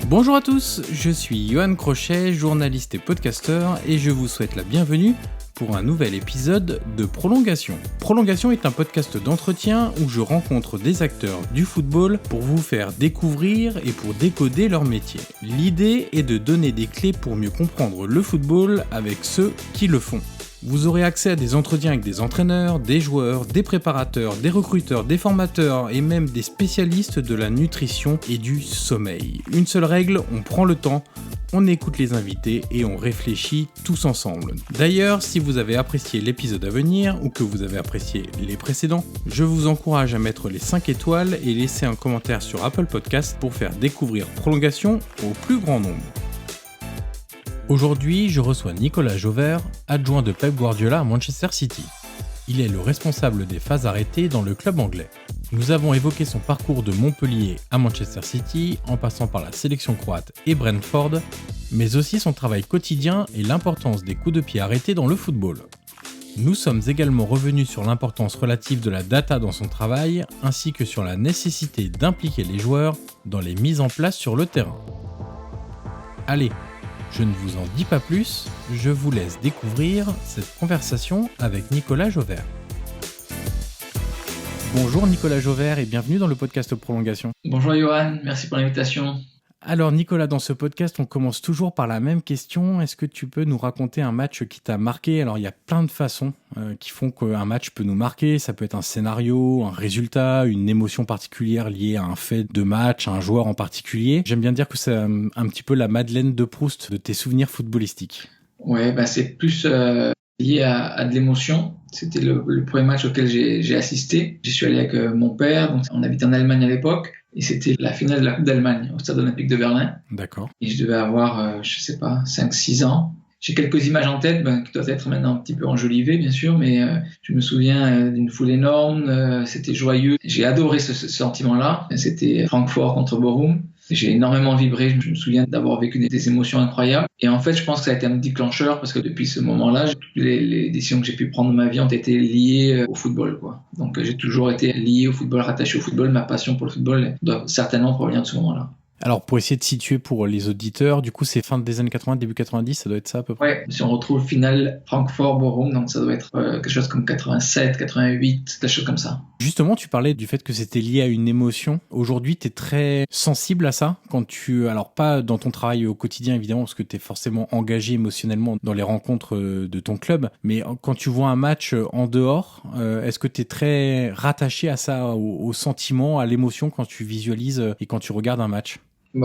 Bonjour à tous, je suis Johan Crochet, journaliste et podcasteur, et je vous souhaite la bienvenue pour un nouvel épisode de Prolongation. Prolongation est un podcast d'entretien où je rencontre des acteurs du football pour vous faire découvrir et pour décoder leur métier. L'idée est de donner des clés pour mieux comprendre le football avec ceux qui le font. Vous aurez accès à des entretiens avec des entraîneurs, des joueurs, des préparateurs, des recruteurs, des formateurs et même des spécialistes de la nutrition et du sommeil. Une seule règle, on prend le temps, on écoute les invités et on réfléchit tous ensemble. D'ailleurs, si vous avez apprécié l'épisode à venir ou que vous avez apprécié les précédents, je vous encourage à mettre les 5 étoiles et laisser un commentaire sur Apple Podcast pour faire découvrir Prolongation au plus grand nombre. Aujourd'hui, je reçois Nicolas Jauvert, adjoint de Pep Guardiola à Manchester City. Il est le responsable des phases arrêtées dans le club anglais. Nous avons évoqué son parcours de Montpellier à Manchester City, en passant par la sélection croate et Brentford, mais aussi son travail quotidien et l'importance des coups de pied arrêtés dans le football. Nous sommes également revenus sur l'importance relative de la data dans son travail, ainsi que sur la nécessité d'impliquer les joueurs dans les mises en place sur le terrain. Allez, je ne vous en dis pas plus, je vous laisse découvrir cette conversation avec Nicolas Jauvert. Bonjour Nicolas Jauvert et bienvenue dans le podcast Prolongation. Bonjour Johan, merci pour l'invitation. Alors Nicolas, dans ce podcast, on commence toujours par la même question. Est-ce que tu peux nous raconter un match qui t'a marqué ? Alors il y a plein de façons qui font qu'un match peut nous marquer. Ça peut être un scénario, un résultat, une émotion particulière liée à un fait de match, à un joueur en particulier. J'aime bien dire que c'est un petit peu la Madeleine de Proust de tes souvenirs footballistiques. Ouais, c'est plus lié à de l'émotion. C'était le premier match auquel j'ai assisté. J'y suis allé avec mon père, donc on habitait en Allemagne à l'époque. Et c'était la finale de la Coupe d'Allemagne au Stade Olympique de Berlin. D'accord. Et je devais avoir, 5-6 ans. J'ai quelques images en tête qui doivent être maintenant un petit peu enjolivées, bien sûr, mais je me souviens d'une foule énorme, c'était joyeux. J'ai adoré ce sentiment-là. C'était Francfort contre Bochum. J'ai énormément vibré, je me souviens d'avoir vécu des émotions incroyables. Et en fait, je pense que ça a été un déclencheur parce que depuis ce moment-là, toutes les décisions que j'ai pu prendre dans ma vie ont été liées au football, quoi. Donc j'ai toujours été lié au football, rattaché au football. Ma passion pour le football doit certainement provenir de ce moment-là. Alors pour essayer de situer pour les auditeurs, du coup c'est fin des années 80, début 90, ça doit être ça à peu près. Ouais, si on retrouve finale Francfort-Bochum, donc ça doit être quelque chose comme 87, 88, quelque chose comme ça. Justement, tu parlais du fait que c'était lié à une émotion. Aujourd'hui, tu es très sensible à ça alors pas dans ton travail au quotidien évidemment, parce que tu es forcément engagé émotionnellement dans les rencontres de ton club, mais quand tu vois un match en dehors, est-ce que tu es très rattaché à ça, au sentiment, à l'émotion quand tu visualises et quand tu regardes un match ?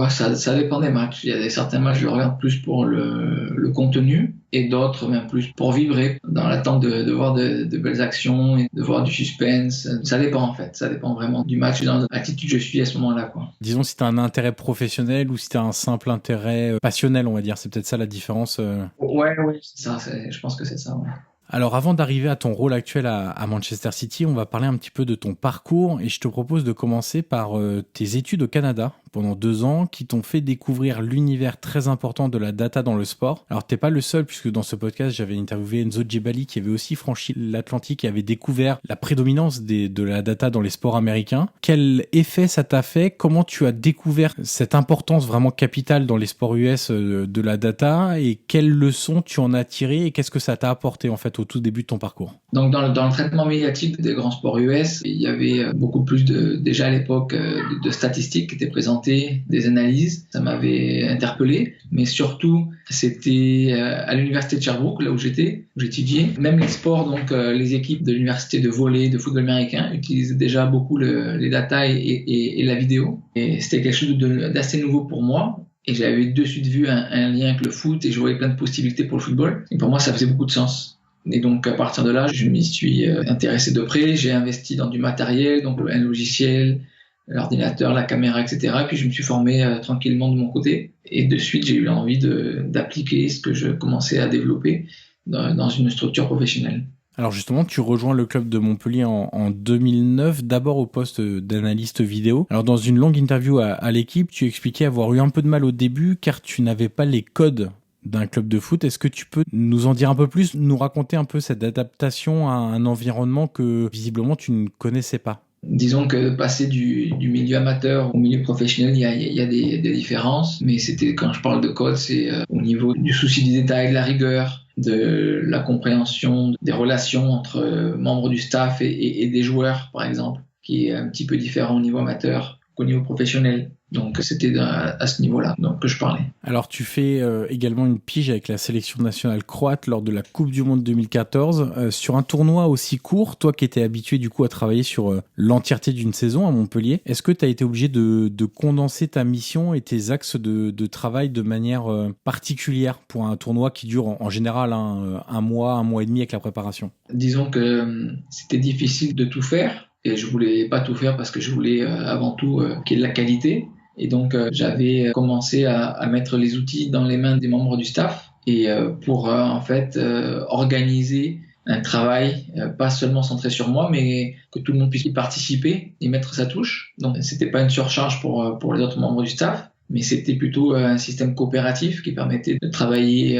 Ça dépend des matchs. Il y a certains matchs, je regarde plus pour le contenu et d'autres même plus pour vibrer dans l'attente de voir de belles actions et de voir du suspense. Ça dépend en fait. Ça dépend vraiment du match et dans l'attitude que je suis à ce moment-là, quoi. Disons si tu as un intérêt professionnel ou si tu as un simple intérêt passionnel, on va dire. C'est peut-être ça la différence. Ouais, c'est ça. Je pense que c'est ça, ouais. Alors avant d'arriver à ton rôle actuel à Manchester City, on va parler un petit peu de ton parcours et je te propose de commencer par tes études au Canada pendant 2 ans qui t'ont fait découvrir l'univers très important de la data dans le sport. Alors t'es pas le seul puisque dans ce podcast j'avais interviewé Enzo Djebali qui avait aussi franchi l'Atlantique et avait découvert la prédominance de la data dans les sports américains. Quel effet ça t'a fait ? Comment tu as découvert cette importance vraiment capitale dans les sports US de la data et quelles leçons tu en as tirées et qu'est-ce que ça t'a apporté en fait au tout début de ton parcours ? Donc dans le traitement médiatique des grands sports US, il y avait beaucoup plus déjà à l'époque de statistiques qui étaient présentées, des analyses. Ça m'avait interpellé, mais surtout c'était à l'université de Sherbrooke, là où j'étudiais. Même les sports, donc les équipes de l'université de volley, de football américain utilisaient déjà beaucoup les data et la vidéo. Et c'était quelque chose d'assez nouveau pour moi. Et j'avais de suite vu un lien avec le foot et je voyais plein de possibilités pour le football. Et pour moi, ça faisait beaucoup de sens. Et donc, à partir de là, je m'y suis intéressé de près. J'ai investi dans du matériel, donc un logiciel, l'ordinateur, la caméra, etc. Et puis, je me suis formé tranquillement de mon côté. Et de suite, j'ai eu envie d'appliquer ce que je commençais à développer dans une structure professionnelle. Alors justement, tu rejoins le club de Montpellier en 2009, d'abord au poste d'analyste vidéo. Alors dans une longue interview à l'équipe, tu expliquais avoir eu un peu de mal au début car tu n'avais pas les codes d'un club de foot. Est-ce que tu peux nous en dire un peu plus, nous raconter un peu cette adaptation à un environnement que visiblement tu ne connaissais pas ? Disons que passer du milieu amateur au milieu professionnel, il y a des différences, mais quand je parle de code, c'est au niveau du souci du détail, de la rigueur, de la compréhension des relations entre membres du staff et des joueurs, par exemple, qui est un petit peu différent au niveau amateur qu'au niveau professionnel. Donc c'était à ce niveau-là que je parlais. Alors tu fais également une pige avec la sélection nationale croate lors de la Coupe du Monde 2014. Sur un tournoi aussi court, toi qui étais habitué du coup à travailler sur l'entièreté d'une saison à Montpellier, est-ce que tu as été obligé de condenser ta mission et tes axes de travail de manière particulière pour un tournoi qui dure en général un mois et demi avec la préparation? Disons que c'était difficile de tout faire. Et je voulais pas tout faire parce que je voulais avant tout qu'il y ait de la qualité. Et donc j'avais commencé à mettre les outils dans les mains des membres du staff et pour en fait organiser un travail pas seulement centré sur moi, mais que tout le monde puisse y participer et mettre sa touche. Donc c'était pas une surcharge pour les autres membres du staff, mais c'était plutôt un système coopératif qui permettait de travailler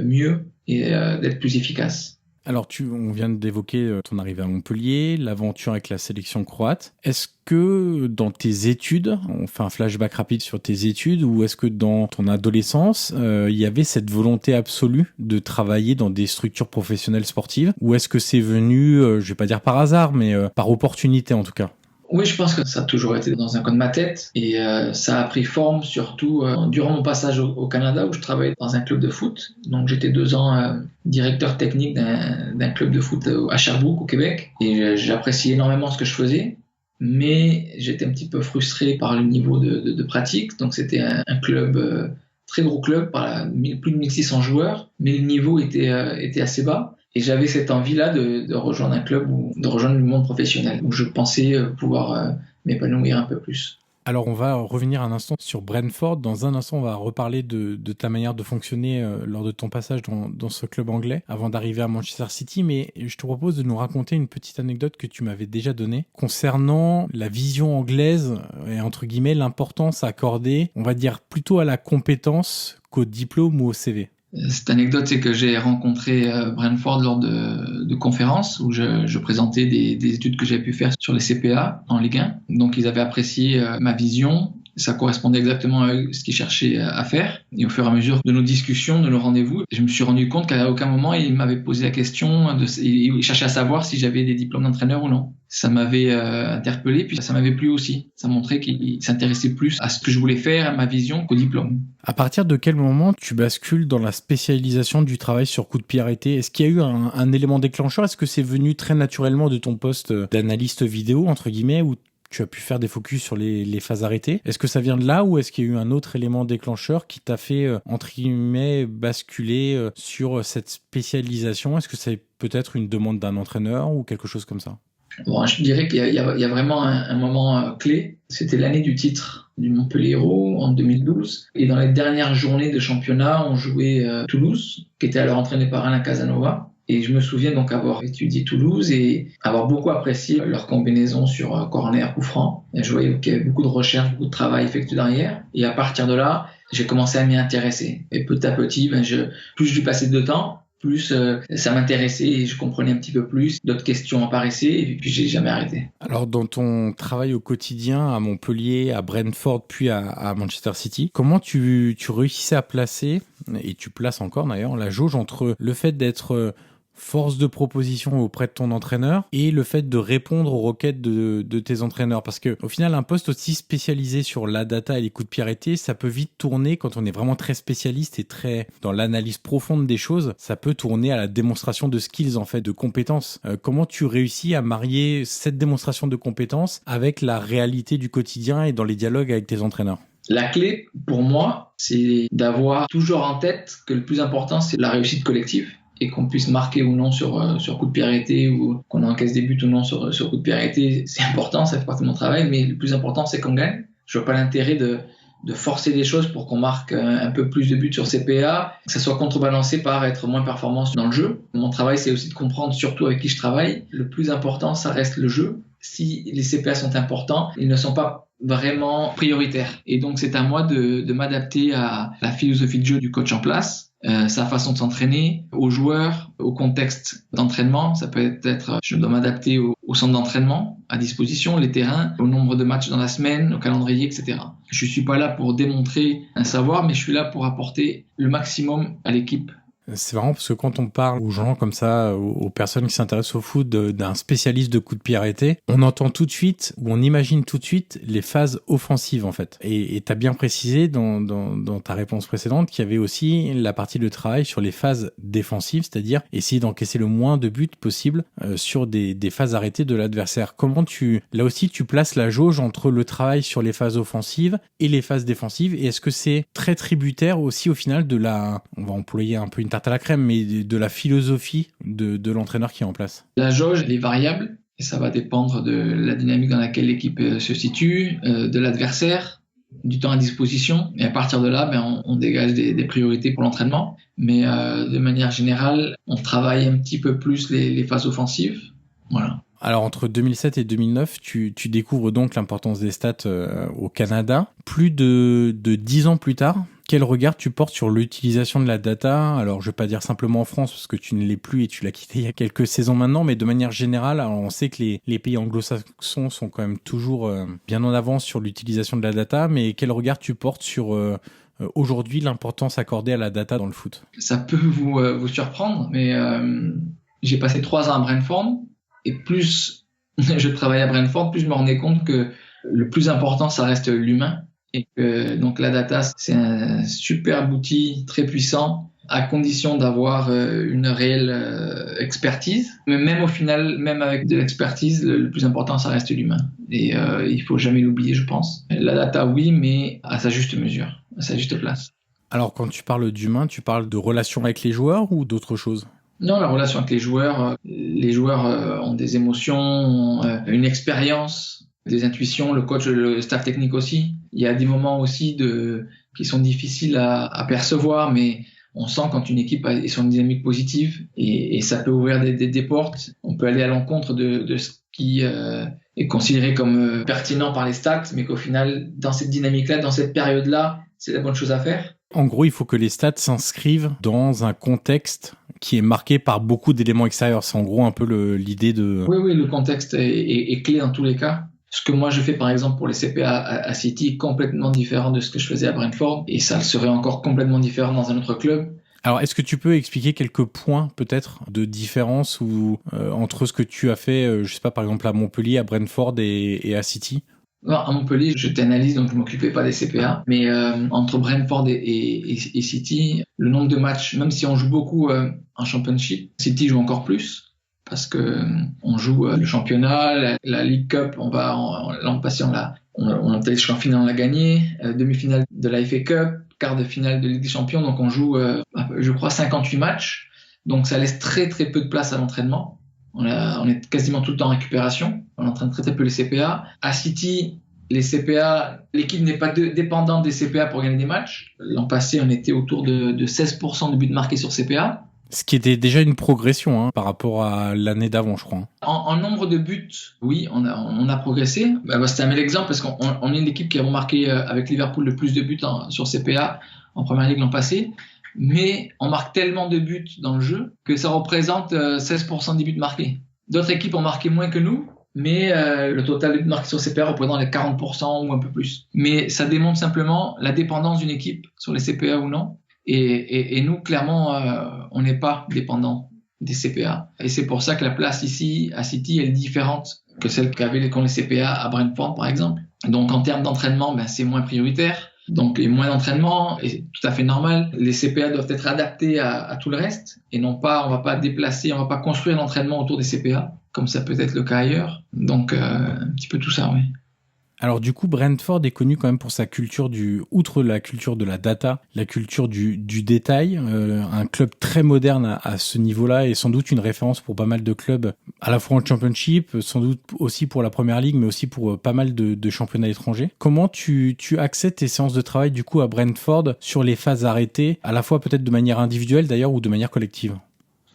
mieux et d'être plus efficace. Alors, on vient d'évoquer ton arrivée à Montpellier, l'aventure avec la sélection croate. Est-ce que dans tes études, on fait un flashback rapide sur tes études, ou est-ce que dans ton adolescence, il y avait cette volonté absolue de travailler dans des structures professionnelles sportives, ou est-ce que c'est venu, je vais pas dire par hasard, mais par opportunité en tout cas? Oui, je pense que ça a toujours été dans un coin de ma tête et ça a pris forme surtout durant mon passage au Canada où je travaillais dans un club de foot. Donc j'étais 2 ans directeur technique d'un club de foot à Sherbrooke au Québec et j'appréciais énormément ce que je faisais, mais j'étais un petit peu frustré par le niveau de pratique. Donc c'était un club, très gros club, plus de 1600 joueurs, mais le niveau était assez bas. Et j'avais cette envie-là de rejoindre un club ou de rejoindre le monde professionnel où je pensais pouvoir m'épanouir un peu plus. Alors, on va revenir un instant sur Brentford. Dans un instant, on va reparler de ta manière de fonctionner lors de ton passage dans ce club anglais avant d'arriver à Manchester City. Mais je te propose de nous raconter une petite anecdote que tu m'avais déjà donnée concernant la vision anglaise et entre guillemets l'importance accordée, on va dire, plutôt à la compétence qu'au diplôme ou au CV. Cette anecdote, c'est que j'ai rencontré Brentford lors de conférences où je présentais des études que j'avais pu faire sur les CPA en Ligue 1. Donc, ils avaient apprécié ma vision. Ça correspondait exactement à ce qu'ils cherchaient à faire. Et au fur et à mesure de nos discussions, de nos rendez-vous, je me suis rendu compte qu'à aucun moment, ils m'avaient posé la question, ils cherchaient à savoir si j'avais des diplômes d'entraîneur ou non. Ça m'avait interpellé, puis ça m'avait plu aussi. Ça montrait qu'ils s'intéressaient plus à ce que je voulais faire, à ma vision, qu'au diplôme. À partir de quel moment tu bascules dans la spécialisation du travail sur coup de pied arrêté? Est-ce qu'il y a eu un élément déclencheur? Est-ce que c'est venu très naturellement de ton poste d'analyste vidéo, entre guillemets, où tu as pu faire des focus sur les phases arrêtées? Est-ce que ça vient de là ou est-ce qu'il y a eu un autre élément déclencheur qui t'a fait, entre guillemets, basculer sur cette spécialisation? Est-ce que c'est peut-être une demande d'un entraîneur ou quelque chose comme ça? Bon, je dirais qu'il y a vraiment un moment clé. C'était l'année du titre du Montpellier Hérault en 2012. Et dans les dernières journées de championnat, on jouait Toulouse, qui était alors entraîné par Alain Casanova. Et je me souviens donc avoir étudié Toulouse et avoir beaucoup apprécié leur combinaison sur corner, coup franc. Et je voyais qu'il y avait beaucoup de recherche, beaucoup de travail effectué derrière. Et à partir de là, j'ai commencé à m'y intéresser. Et petit à petit, plus je lui passais de temps, plus ça m'intéressait et je comprenais un petit peu plus. D'autres questions apparaissaient et puis j'ai jamais arrêté. Alors dans ton travail au quotidien à Montpellier, à Brentford puis à Manchester City, comment tu réussissais à placer, et tu places encore d'ailleurs, la jauge entre le fait d'être force de proposition auprès de ton entraîneur et le fait de répondre aux requêtes de tes entraîneurs? Parce que au final, un poste aussi spécialisé sur la data et les coups de pied arrêtés, ça peut vite tourner, quand on est vraiment très spécialiste et très dans l'analyse profonde des choses, ça peut tourner à la démonstration de skills, en fait, de compétences. Comment tu réussis à marier cette démonstration de compétences avec la réalité du quotidien et dans les dialogues avec tes entraîneurs? La clé, pour moi, c'est d'avoir toujours en tête que le plus important, c'est la réussite collective. Et qu'on puisse marquer ou non sur coup de pied arrêté ou qu'on encaisse des buts ou non sur coup de pied arrêté, c'est important, ça fait partie de mon travail, mais le plus important, c'est qu'on gagne. Je vois pas l'intérêt de forcer des choses pour qu'on marque un peu plus de buts sur CPA, que ça soit contrebalancé par être moins performant dans le jeu. Mon travail, c'est aussi de comprendre surtout avec qui je travaille. Le plus important, ça reste le jeu. si les CPA sont importants, ils ne sont pas vraiment prioritaires. Et donc, c'est à moi de m'adapter à la philosophie de jeu du coach en place, sa façon de s'entraîner, aux joueurs, au contexte d'entraînement. Ça peut être, je dois m'adapter au centre d'entraînement à disposition, les terrains, au nombre de matchs dans la semaine, au calendrier, etc. Je suis pas là pour démontrer un savoir, mais je suis là pour apporter le maximum à l'équipe. C'est marrant parce que quand on parle aux gens comme ça, aux personnes qui s'intéressent au foot, d'un spécialiste de coups de pied arrêtés, on entend tout de suite, ou on imagine tout de suite les phases offensives en fait. Et t'as bien précisé dans ta réponse précédente qu'il y avait aussi la partie de travail sur les phases défensives, c'est-à-dire essayer d'encaisser le moins de buts possible sur des phases arrêtées de l'adversaire. Comment là aussi tu places la jauge entre le travail sur les phases offensives et les phases défensives, et est-ce que c'est très tributaire aussi au final on va employer un peu une tarte à la crème, mais de la philosophie de l'entraîneur qui est en place? La jauge, elle est variable et ça va dépendre de la dynamique dans laquelle l'équipe se situe, de l'adversaire, du temps à disposition. Et à partir de là, on dégage des priorités pour l'entraînement. Mais de manière générale, on travaille un petit peu plus les phases offensives. Voilà. Alors, entre 2007 et 2009, tu découvres donc l'importance des stats au Canada. Plus de 10 ans plus tard, quel regard tu portes sur l'utilisation de la data? Alors, je vais pas dire simplement en France, parce que tu ne l'es plus et tu l'as quitté il y a quelques saisons maintenant, mais de manière générale, alors on sait que les pays anglo-saxons sont quand même toujours bien en avance sur l'utilisation de la data, mais quel regard tu portes sur aujourd'hui l'importance accordée à la data dans le foot? Ça peut vous surprendre, mais j'ai passé 3 ans à Brentford, et plus je travaillais à Brentford, plus je me rendais compte que le plus important, ça reste l'humain. Et que donc la data, c'est un superbe outil très puissant à condition d'avoir une réelle expertise. Mais même au final, même avec de l'expertise, le plus important, ça reste l'humain. Et il faut jamais l'oublier, je pense. La data, oui, mais à sa juste mesure, à sa juste place. Alors, quand tu parles d'humain, tu parles de relation avec les joueurs ou d'autres choses? Non, la relation avec les joueurs ont des émotions, ont une expérience, des intuitions, le coach, le staff technique aussi. Il y a des moments aussi qui sont difficiles à percevoir, mais on sent quand une équipe est sur une dynamique positive et ça peut ouvrir des portes. On peut aller à l'encontre de ce qui est considéré comme pertinent par les stats, mais qu'au final, dans cette dynamique-là, dans cette période-là, c'est la bonne chose à faire. En gros, il faut que les stats s'inscrivent dans un contexte qui est marqué par beaucoup d'éléments extérieurs. C'est en gros un peu l'idée de... Oui, le contexte est clé dans tous les cas. Ce que moi je fais par exemple pour les CPA à City est complètement différent de ce que je faisais à Brentford et ça serait encore complètement différent dans un autre club. Alors, est-ce que tu peux expliquer quelques points peut-être de différence entre ce que tu as fait, je sais pas, par exemple à Montpellier, à Brentford et à City? Non, à Montpellier, j'étais analyste, donc je m'occupais pas des CPA. Mais entre Brentford et City, le nombre de matchs, même si on joue beaucoup en Championship, City joue encore plus. Parce que on joue le championnat, la League Cup, l'an passé on a été jusqu'en finale, on l'a gagné, demi-finale de la FA Cup, quart de finale de Ligue des Champions, donc on joue, je crois, 58 matchs. Donc ça laisse très très peu de place à l'entraînement. On est quasiment tout le temps en récupération. On entraîne très très peu les CPA. À City, les CPA, l'équipe n'est pas dépendante des CPA pour gagner des matchs. L'an passé, on était autour de 16% de buts marqués sur CPA. Ce qui était déjà une progression par rapport à l'année d'avant, je crois. En nombre de buts, oui, on a progressé. C'était un bel exemple parce qu'on est l'équipe qui a marqué avec Liverpool le plus de buts sur CPA en Première Ligue l'an passé. Mais on marque tellement de buts dans le jeu que ça représente 16% des buts marqués. D'autres équipes ont marqué moins que nous, mais le total de buts marqués sur CPA représente les 40% ou un peu plus. Mais ça démontre simplement la dépendance d'une équipe sur les CPA ou non. Et nous, clairement, on n'est pas dépendant des CPA. Et c'est pour ça que la place ici, à City, elle est différente que celle qu'avaient les CPA à Brentford, par exemple. Donc, en termes d'entraînement, c'est moins prioritaire. Donc, il y a moins d'entraînement, et c'est tout à fait normal. Les CPA doivent être adaptés à tout le reste. Et non pas, on va pas déplacer, on va pas construire l'entraînement autour des CPA, comme ça peut être le cas ailleurs. Donc, un petit peu tout ça, oui. Alors du coup, Brentford est connu quand même pour sa culture outre la culture de la data, la culture du détail, un club très moderne à ce niveau-là et sans doute une référence pour pas mal de clubs, à la fois en Championship, sans doute aussi pour la Première Ligue, mais aussi pour pas mal de championnats étrangers. Comment tu accèdes tes séances de travail du coup à Brentford sur les phases arrêtées, à la fois peut-être de manière individuelle d'ailleurs ou de manière collective?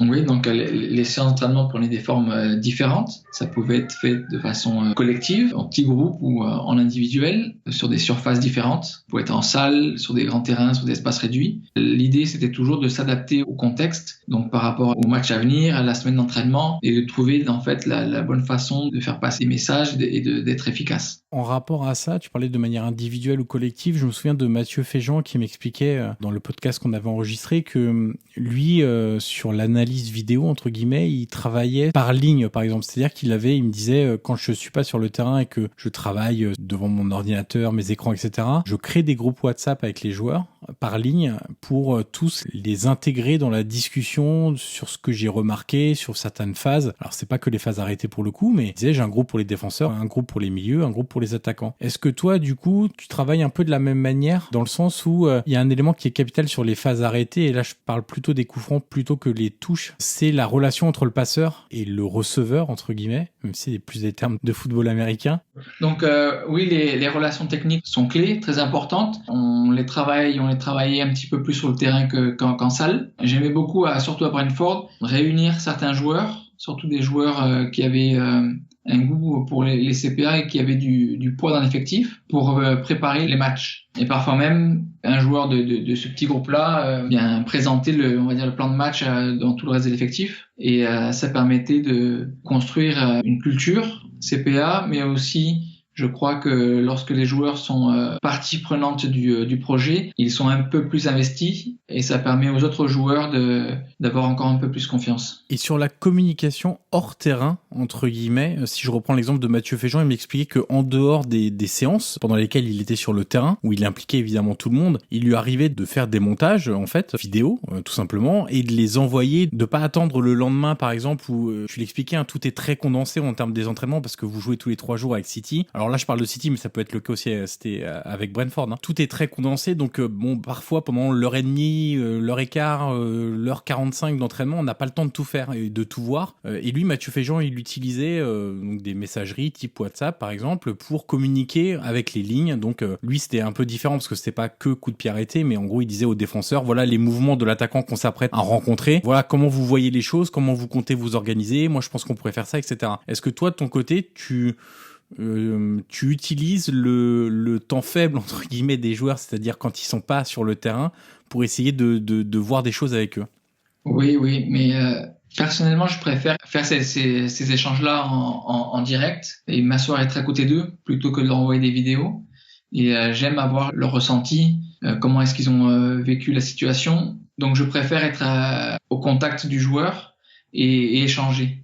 Oui, donc les séances d'entraînement prenaient des formes différentes. Ça pouvait être fait de façon collective, en petits groupes ou en individuel, sur des surfaces différentes. Ça pouvait être en salle, sur des grands terrains, sur des espaces réduits. L'idée, c'était toujours de s'adapter au contexte, donc par rapport au match à venir, à la semaine d'entraînement, et de trouver en fait la bonne façon de faire passer les messages et d'être efficace. En rapport à ça, tu parlais de manière individuelle ou collective. Je me souviens de Mathieu Féjean qui m'expliquait dans le podcast qu'on avait enregistré que lui, sur l'analyse vidéo, entre guillemets, il travaillait par ligne, par exemple. C'est-à-dire il me disait, quand je suis pas sur le terrain et que je travaille devant mon ordinateur, mes écrans, etc., je crée des groupes WhatsApp avec les joueurs par ligne pour tous les intégrer dans la discussion sur ce que j'ai remarqué, sur certaines phases. Alors, c'est pas que les phases arrêtées pour le coup, mais il disait, j'ai un groupe pour les défenseurs, un groupe pour les milieux, un groupe pour les attaquants. Est-ce que toi, du coup, tu travailles un peu de la même manière, dans le sens où il y a un élément qui est capital sur les phases arrêtées, et là, je parle plutôt des coups francs plutôt que les touches, c'est la relation entre le passeur et le receveur, entre guillemets, même si c'est plus des termes de football américain. Donc oui, les relations techniques sont clés, très importantes. On les travaille un petit peu plus sur le terrain qu'en salle. J'aimais beaucoup, surtout à Brentford, réunir certains joueurs, surtout des joueurs qui avaient un goût pour les CPA et qui avaient du poids dans l'effectif pour préparer les matchs. Et parfois même, un joueur de ce petit groupe-là vient présenter le plan de match dans tout le reste de l'effectif. Et ça permettait de construire une culture CPA, mais aussi, je crois que lorsque les joueurs sont partie prenante du projet, ils sont un peu plus investis et ça permet aux autres joueurs d'avoir encore un peu plus confiance. Et sur la communication hors terrain, entre guillemets, si je reprends l'exemple de Mathieu Féjean, il m'expliquait qu'en dehors des séances pendant lesquelles il était sur le terrain, où il impliquait évidemment tout le monde, il lui arrivait de faire des montages, en fait, vidéo, tout simplement, et de les envoyer, de pas attendre le lendemain, par exemple, où, tu l'expliquais, hein, tout est très condensé en termes des entraînements, parce que vous jouez tous les 3 jours avec City. Alors là, je parle de City, mais ça peut être le cas aussi, c'était avec Brentford, hein. Tout est très condensé, donc bon, parfois, pendant l'heure et demie, l'heure et quart, l'heure 45 d'entraînement, on n'a pas le temps de tout faire et de tout voir. Et lui, Mathieu Féjean, il utilisait donc des messageries type WhatsApp, par exemple, pour communiquer avec les lignes. Donc lui, c'était un peu différent parce que c'était pas que coup de pied arrêté, mais en gros, il disait aux défenseurs, voilà les mouvements de l'attaquant qu'on s'apprête à rencontrer. Voilà comment vous voyez les choses, comment vous comptez vous organiser. Moi, je pense qu'on pourrait faire ça, etc. Est-ce que toi, de ton côté, tu utilises le temps faible entre guillemets des joueurs, c'est-à-dire quand ils sont pas sur le terrain, pour essayer de voir des choses avec eux? Oui, mais personnellement, je préfère faire ces échanges-là en direct et m'asseoir et être à côté d'eux plutôt que de leur envoyer des vidéos. Et j'aime avoir leur ressenti, comment est-ce qu'ils ont vécu la situation. Donc, je préfère être au contact du joueur et échanger.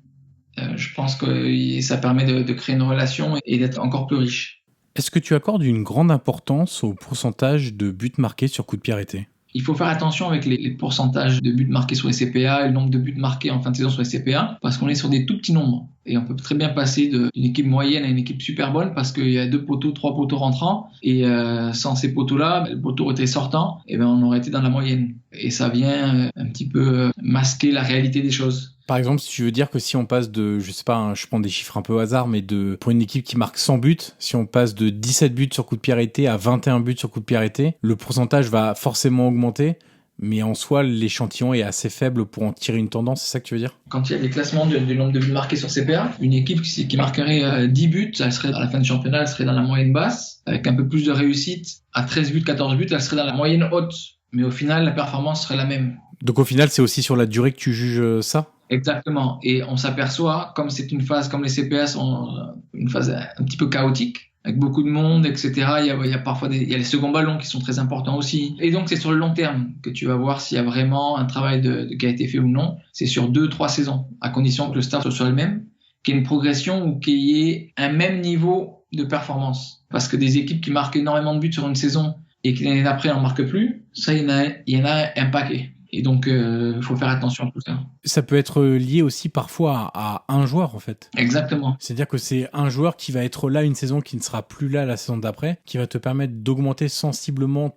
Je pense que ça permet de créer une relation et d'être encore plus riche. Est-ce que tu accordes une grande importance au pourcentage de buts marqués sur coup de pied arrêté? Il faut faire attention avec les pourcentages de buts marqués sur les CPA et le nombre de buts marqués en fin de saison sur les CPA parce qu'on est sur des tout petits nombres. Et on peut très bien passer d'une équipe moyenne à une équipe super bonne parce qu'il y a 2 poteaux, 3 poteaux rentrants et sans ces poteaux-là, le poteau était sortant, et on aurait été dans la moyenne. Et ça vient un petit peu masquer la réalité des choses. Par exemple, si tu veux dire que si on passe de, je sais pas, hein, je prends des chiffres un peu au hasard, mais pour une équipe qui marque 100 buts, si on passe de 17 buts sur coup de pied arrêté à 21 buts sur coup de pied arrêté, le pourcentage va forcément augmenter, mais en soi, l'échantillon est assez faible pour en tirer une tendance, c'est ça que tu veux dire? Quand il y a des classements du nombre de buts marqués sur CPA, une équipe qui marquerait 10 buts, elle serait à la fin du championnat, elle serait dans la moyenne basse, avec un peu plus de réussite, à 13 buts, 14 buts, elle serait dans la moyenne haute, mais au final, la performance serait la même. Donc au final, c'est aussi sur la durée que tu juges ça? Exactement. Et on s'aperçoit, comme c'est une phase, comme les CPA sont une phase un petit peu chaotique, avec beaucoup de monde, etc. Il y a parfois il y a les seconds ballons qui sont très importants aussi. Et donc, c'est sur le long terme que tu vas voir s'il y a vraiment un travail qui a été fait ou non. C'est sur 2-3 saisons, à condition que le staff soit le même, qu'il y ait une progression ou qu'il y ait un même niveau de performance. Parce que des équipes qui marquent énormément de buts sur une saison et qui l'année d'après n'en marquent plus, ça, il y en a un paquet. Et donc, il faut faire attention à tout ça. Ça peut être lié aussi parfois à un joueur, en fait. Exactement. C'est-à-dire que c'est un joueur qui va être là une saison qui ne sera plus là la saison d'après, qui va te permettre d'augmenter sensiblement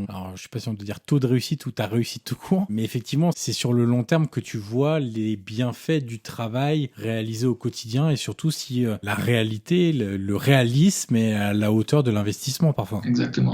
alors je sais pas si on peut dire taux de réussite ou ta réussite tout court, mais effectivement, c'est sur le long terme que tu vois les bienfaits du travail réalisé au quotidien et surtout si la réalité, le réalisme est à la hauteur de l'investissement parfois. Exactement.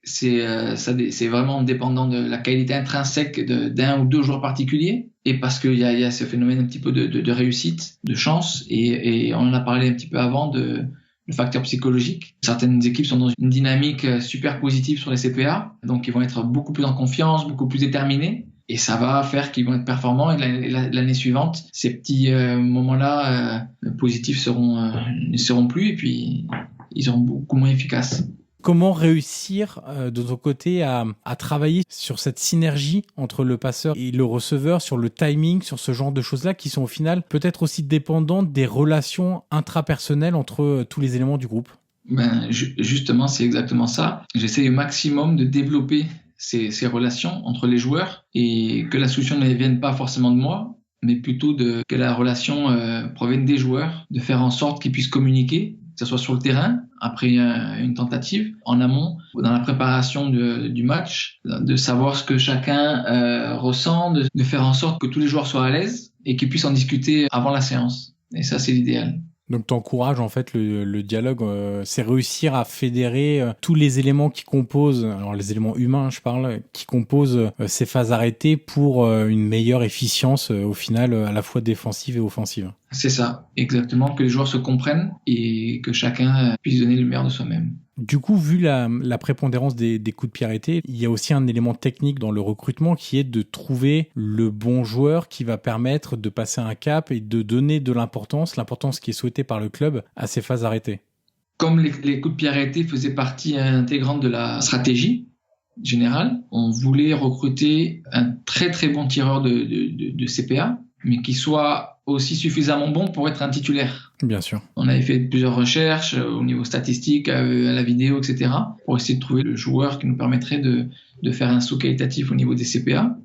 C'est vraiment dépendant de la qualité intrinsèque d'un ou deux joueurs particuliers et parce qu'il y a ce phénomène un petit peu de réussite, de chance, et on en a parlé un petit peu avant le facteur psychologique. Certaines équipes sont dans une dynamique super positive sur les CPA, donc ils vont être beaucoup plus en confiance, beaucoup plus déterminés, et ça va faire qu'ils vont être performants, et l'année suivante, ces petits moments-là positifs ne seront plus, et puis ils seront beaucoup moins efficaces. Comment réussir de ton côté à travailler sur cette synergie entre le passeur et le receveur, sur le timing, sur ce genre de choses-là qui sont au final peut-être aussi dépendantes des relations intrapersonnelles entre tous les éléments du groupe? Justement, c'est exactement ça. J'essaie au maximum de développer ces relations entre les joueurs et que la solution ne vienne pas forcément de moi, mais plutôt que la relation provienne des joueurs, de faire en sorte qu'ils puissent communiquer, que ce soit sur le terrain, après une tentative, en amont, dans la préparation du match, de savoir ce que chacun ressent, de faire en sorte que tous les joueurs soient à l'aise et qu'ils puissent en discuter avant la séance. Et ça, c'est l'idéal. Donc t'encourages en fait le dialogue, c'est réussir à fédérer tous les éléments qui composent, alors les éléments humains je parle, qui composent ces phases arrêtées pour une meilleure efficience au final à la fois défensive et offensive. C'est ça, exactement, que les joueurs se comprennent et que chacun puisse donner le meilleur de soi-même. Du coup, vu la prépondérance des coups de pied arrêtés, il y a aussi un élément technique dans le recrutement qui est de trouver le bon joueur qui va permettre de passer un cap et de donner de l'importance qui est souhaitée par le club à ces phases arrêtées. Comme les coups de pied arrêtés faisaient partie intégrante de la stratégie générale, on voulait recruter un très très bon tireur de CPA, mais qui soit aussi suffisamment bon pour être un titulaire. Bien sûr. On avait fait plusieurs recherches au niveau statistique, à la vidéo, etc., pour essayer de trouver le joueur qui nous permettrait de faire un saut qualitatif au niveau des CPA,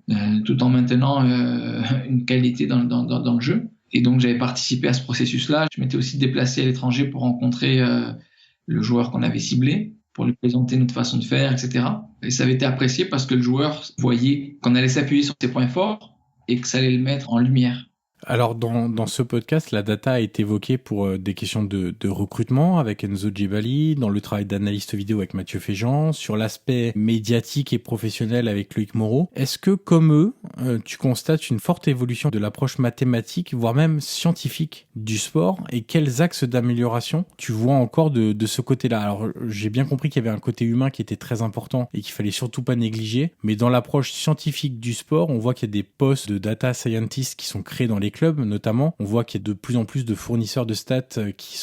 tout en maintenant une qualité dans le jeu. Et donc, j'avais participé à ce processus-là. Je m'étais aussi déplacé à l'étranger pour rencontrer le joueur qu'on avait ciblé, pour lui présenter notre façon de faire, etc. Et ça avait été apprécié parce que le joueur voyait qu'on allait s'appuyer sur ses points forts et que ça allait le mettre en lumière. Alors dans ce podcast, la data a été évoquée pour des questions de recrutement avec Enzo Djebali, dans le travail d'analyste vidéo avec Mathieu Féjean, sur l'aspect médiatique et professionnel avec Loïc Moreau. Est-ce que comme eux, tu constates une forte évolution de l'approche mathématique, voire même scientifique du sport, et quels axes d'amélioration tu vois encore de ce côté-là? Alors j'ai bien compris qu'il y avait un côté humain qui était très important et qu'il fallait surtout pas négliger, mais dans l'approche scientifique du sport, on voit qu'il y a des postes de data scientists qui sont créés dans les clubs notamment. On voit qu'il y a de plus en plus de fournisseurs de stats qui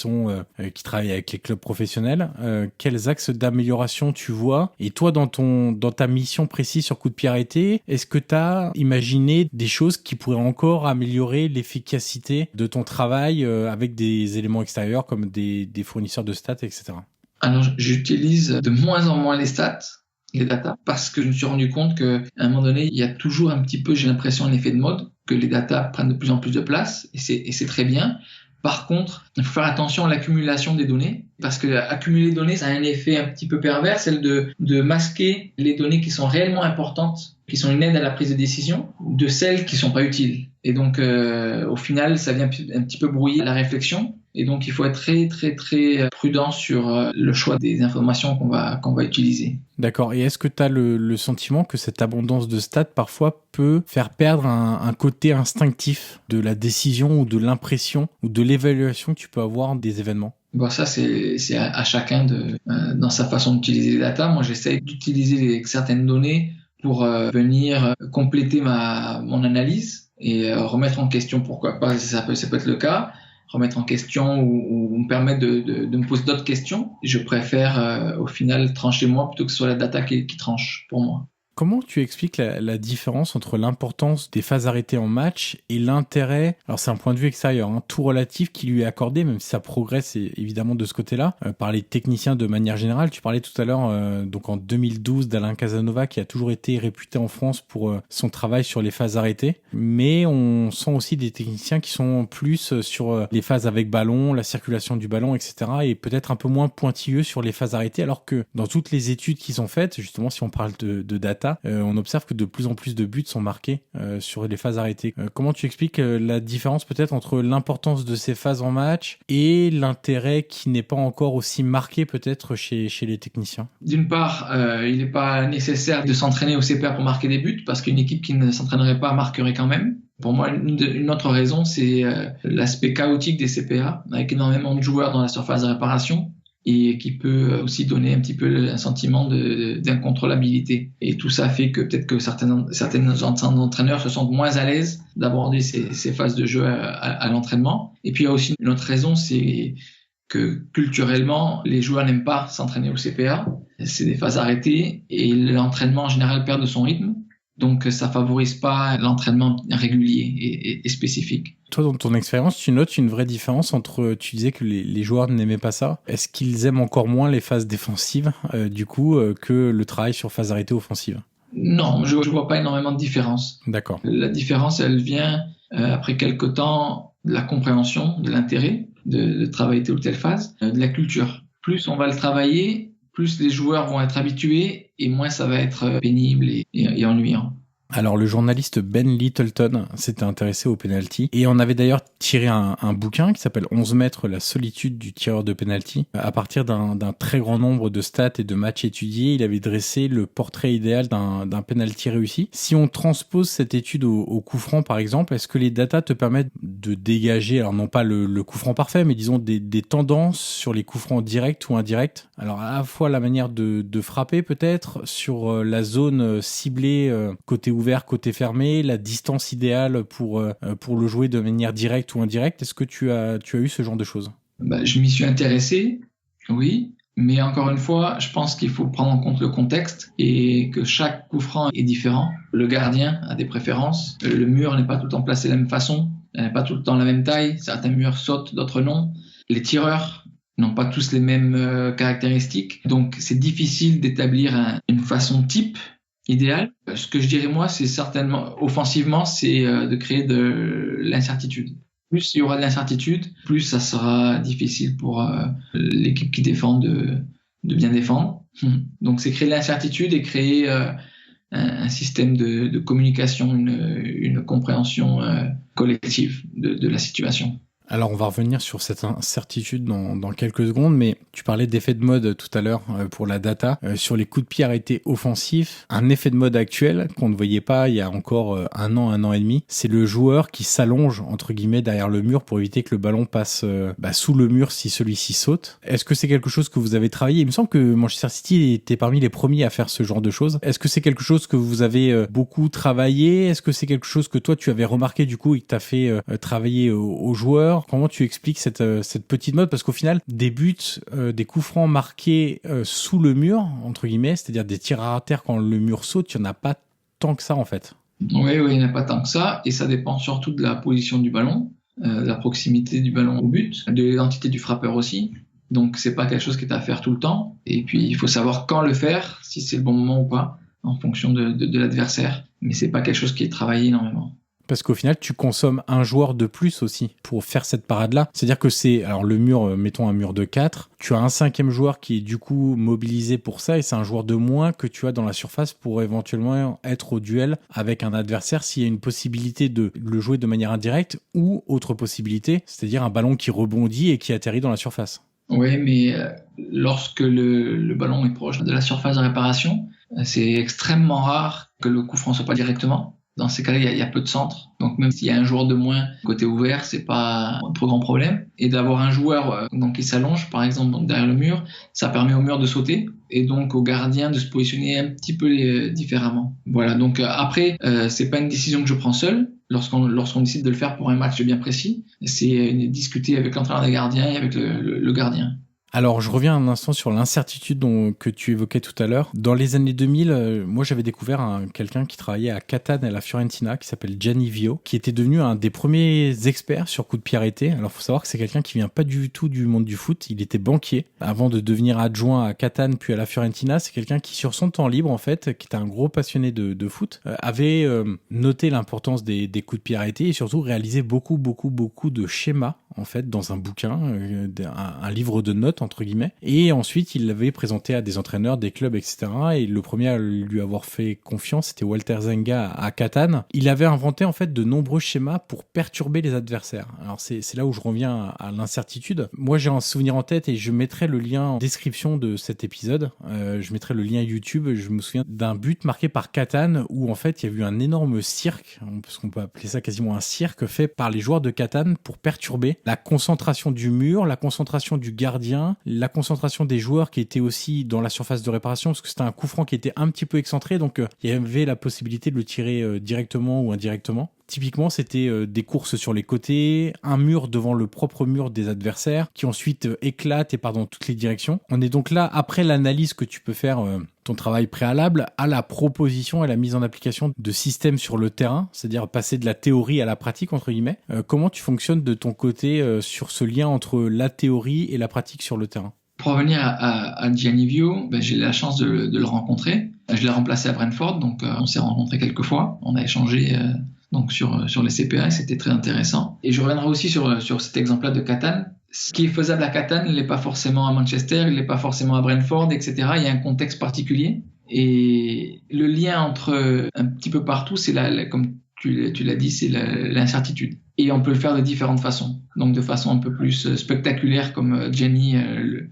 travaillent avec les clubs professionnels. Quels axes d'amélioration tu vois? Et toi, dans ta mission précise sur coup de pied arrêté, est-ce que tu as imaginé des choses qui pourraient encore améliorer l'efficacité de ton travail avec des éléments extérieurs comme des fournisseurs de stats, etc.? Alors, j'utilise de moins en moins les stats, les data, parce que je me suis rendu compte qu'à un moment donné, il y a toujours un petit peu, j'ai l'impression, un effet de mode, que les data prennent de plus en plus de place, et c'est très bien. Par contre, il faut faire attention à l'accumulation des données, parce que accumuler les données, ça a un effet un petit peu pervers, celle de masquer les données qui sont réellement importantes, qui sont une aide à la prise de décision, de celles qui sont pas utiles. Et donc, au final, ça vient un petit peu brouiller la réflexion. Et donc, il faut être très, très, très prudent sur le choix des informations qu'on va utiliser. D'accord. Et est-ce que tu as le sentiment que cette abondance de stats, parfois, peut faire perdre un côté instinctif de la décision ou de l'impression ou de l'évaluation que tu peux avoir des événements? Bon, ça, c'est à chacun dans sa façon d'utiliser les data. Moi, j'essaie d'utiliser certaines données pour venir compléter mon analyse et remettre en question, pourquoi pas, ça peut être le cas, remettre en question ou me permettre de me poser d'autres questions. Je préfère au final trancher moi plutôt que ce soit la data qui tranche pour moi. Comment tu expliques la différence entre l'importance des phases arrêtées en match et l'intérêt, alors c'est un point de vue extérieur, tout relatif qui lui est accordé, même si ça progresse évidemment de ce côté-là, par les techniciens de manière générale. Tu parlais tout à l'heure, donc en 2012, d'Alain Casanova, qui a toujours été réputé en France pour son travail sur les phases arrêtées, mais on sent aussi des techniciens qui sont plus sur les phases avec ballon, la circulation du ballon, etc., et peut-être un peu moins pointilleux sur les phases arrêtées, alors que dans toutes les études qui sont faites, justement si on parle de data, data, on observe que de plus en plus de buts sont marqués sur les phases arrêtées. Comment tu expliques la différence peut-être entre l'importance de ces phases en match et l'intérêt qui n'est pas encore aussi marqué peut-être chez les techniciens? D'une part, il n'est pas nécessaire de s'entraîner au CPA pour marquer des buts, parce qu'une équipe qui ne s'entraînerait pas marquerait quand même. Pour moi, une autre raison, c'est l'aspect chaotique des CPA, avec énormément de joueurs dans la surface de réparation, et qui peut aussi donner un petit peu un sentiment d'incontrôlabilité. Et tout ça fait que peut-être que certains entraîneurs se sentent moins à l'aise d'aborder ces phases de jeu à l'entraînement. Et puis il y a aussi une autre raison, c'est que culturellement, les joueurs n'aiment pas s'entraîner au CPA. C'est des phases arrêtées et l'entraînement en général perd de son rythme. Donc ça favorise pas l'entraînement régulier et spécifique. Toi, dans ton expérience, tu notes une vraie différence entre, tu disais que les joueurs n'aimaient pas ça. Est-ce qu'ils aiment encore moins les phases défensives, que le travail sur phase arrêtée offensive? Non, je vois pas énormément de différence. D'accord. La différence, elle vient après quelque temps de la compréhension, de l'intérêt de travailler telle ou telle phase, de la culture. Plus on va le travailler, plus les joueurs vont être habitués et moins ça va être pénible et ennuyant. Alors, le journaliste Ben Littleton s'était intéressé au penalty et on avait d'ailleurs tiré un bouquin qui s'appelle 11 mètres, la solitude du tireur de penalty. À partir d'un très grand nombre de stats et de matchs étudiés, il avait dressé le portrait idéal d'un penalty réussi. Si on transpose cette étude au coup franc, par exemple, est-ce que les datas te permettent de dégager, alors non pas le coup franc parfait, mais disons des tendances sur les coups francs directs ou indirects? Alors, à la fois la manière de frapper peut-être, sur la zone ciblée côté ouvert, côté fermé, la distance idéale pour le jouer de manière directe ou indirecte. Est-ce que tu as eu ce genre de choses? Je m'y suis intéressé, oui, mais encore une fois, je pense qu'il faut prendre en compte le contexte et que chaque coup franc est différent. Le gardien a des préférences, le mur n'est pas tout le temps placé de la même façon, il n'est pas tout le temps la même taille, certains murs sautent, d'autres non. Les tireurs n'ont pas tous les mêmes caractéristiques, donc c'est difficile d'établir une façon type idéal. Ce que je dirais moi, c'est certainement, offensivement, c'est de créer de l'incertitude. Plus il y aura de l'incertitude, plus ça sera difficile pour l'équipe qui défend de bien défendre. Donc c'est créer de l'incertitude et créer un système de communication, une compréhension collective de la situation. Alors, on va revenir sur cette incertitude dans quelques secondes, mais tu parlais d'effet de mode tout à l'heure pour la data. Sur les coups de pied arrêtés offensifs, un effet de mode actuel qu'on ne voyait pas il y a encore un an et demi, c'est le joueur qui s'allonge, entre guillemets, derrière le mur pour éviter que le ballon passe sous le mur si celui-ci saute. Est-ce que c'est quelque chose que vous avez travaillé? Il me semble que Manchester City était parmi les premiers à faire ce genre de choses. Est-ce que c'est quelque chose que vous avez beaucoup travaillé? Est-ce que c'est quelque chose que toi, tu avais remarqué du coup et que tu as fait travailler aux joueurs? Comment tu expliques cette petite mode? Parce qu'au final, des buts, des coups francs marqués sous le mur, entre guillemets, c'est-à-dire des tirs à terre quand le mur saute, il n'y en a pas tant que ça en fait. Oui, il n'y en a pas tant que ça, et ça dépend surtout de la position du ballon, de la proximité du ballon au but, de l'identité du frappeur aussi. Donc c'est pas quelque chose qui est à faire tout le temps, et puis il faut savoir quand le faire, si c'est le bon moment ou pas, en fonction de l'adversaire. Mais c'est pas quelque chose qui est travaillé énormément. Parce qu'au final, tu consommes un joueur de plus aussi pour faire cette parade-là. C'est-à-dire que c'est, alors le mur, mettons un mur de 4, tu as un 5e joueur qui est du coup mobilisé pour ça et c'est un joueur de moins que tu as dans la surface pour éventuellement être au duel avec un adversaire s'il y a une possibilité de le jouer de manière indirecte ou autre possibilité, c'est-à-dire un ballon qui rebondit et qui atterrit dans la surface. Oui, mais lorsque le ballon est proche de la surface de réparation, c'est extrêmement rare que le coup franc soit pas directement. Dans ces cas-là, il y a peu de centres. Donc même s'il y a un joueur de moins côté ouvert, c'est pas un trop grand problème. Et d'avoir un joueur qui s'allonge, par exemple, derrière le mur, ça permet au mur de sauter et donc au gardien de se positionner un petit peu différemment. Voilà. Donc après, c'est pas une décision que je prends seul. Lorsqu'on décide de le faire pour un match bien précis, c'est discuter avec l'entraîneur des gardiens et avec le gardien. Alors, je reviens un instant sur l'incertitude que tu évoquais tout à l'heure. Dans les années 2000, moi, j'avais découvert quelqu'un qui travaillait à Catane et à la Fiorentina, qui s'appelle Gianni Vio, qui était devenu un des premiers experts sur coups de pied arrêtés. Alors, faut savoir que c'est quelqu'un qui vient pas du tout du monde du foot. Il était banquier. Avant de devenir adjoint à Catane puis à la Fiorentina, c'est quelqu'un qui, sur son temps libre, en fait, qui était un gros passionné de foot, avait noté l'importance des coups de pied arrêtés et surtout réalisé beaucoup de schémas en fait, dans un bouquin, un livre de notes, entre guillemets. Et ensuite, il l'avait présenté à des entraîneurs, des clubs, etc. Et le premier à lui avoir fait confiance, c'était Walter Zenga à Catane. Il avait inventé, en fait, de nombreux schémas pour perturber les adversaires. Alors, c'est là où je reviens à l'incertitude. Moi, j'ai un souvenir en tête et je mettrai le lien en description de cet épisode. Je mettrai le lien YouTube. Je me souviens d'un but marqué par Catane où, en fait, il y a eu un énorme cirque, parce qu'on peut appeler ça quasiment un cirque, fait par les joueurs de Catane pour perturber la concentration du mur, la concentration du gardien, la concentration des joueurs qui étaient aussi dans la surface de réparation, parce que c'était un coup franc qui était un petit peu excentré, donc il y avait la possibilité de le tirer directement ou indirectement. Typiquement, c'était des courses sur les côtés, un mur devant le propre mur des adversaires, qui ensuite éclate et part dans toutes les directions. On est donc là, après l'analyse que tu peux faire, ton travail préalable, à la proposition et la mise en application de systèmes sur le terrain, c'est-à-dire passer de la théorie à la pratique, entre guillemets. Comment tu fonctionnes de ton côté sur ce lien entre la théorie et la pratique sur le terrain ? Pour revenir à Gianni Vio, j'ai eu la chance de le rencontrer. Je l'ai remplacé à Brentford, donc on s'est rencontrés quelques fois. On a échangé donc sur les CPA, c'était très intéressant. Et je reviendrai aussi sur cet exemple-là de Catane. Ce qui est faisable à Catane, il n'est pas forcément à Manchester, il n'est pas forcément à Brentford, etc. Il y a un contexte particulier. Et le lien entre un petit peu partout, c'est comme tu l'as dit, c'est l'incertitude. Et on peut le faire de différentes façons. Donc de façon un peu plus spectaculaire comme Gianni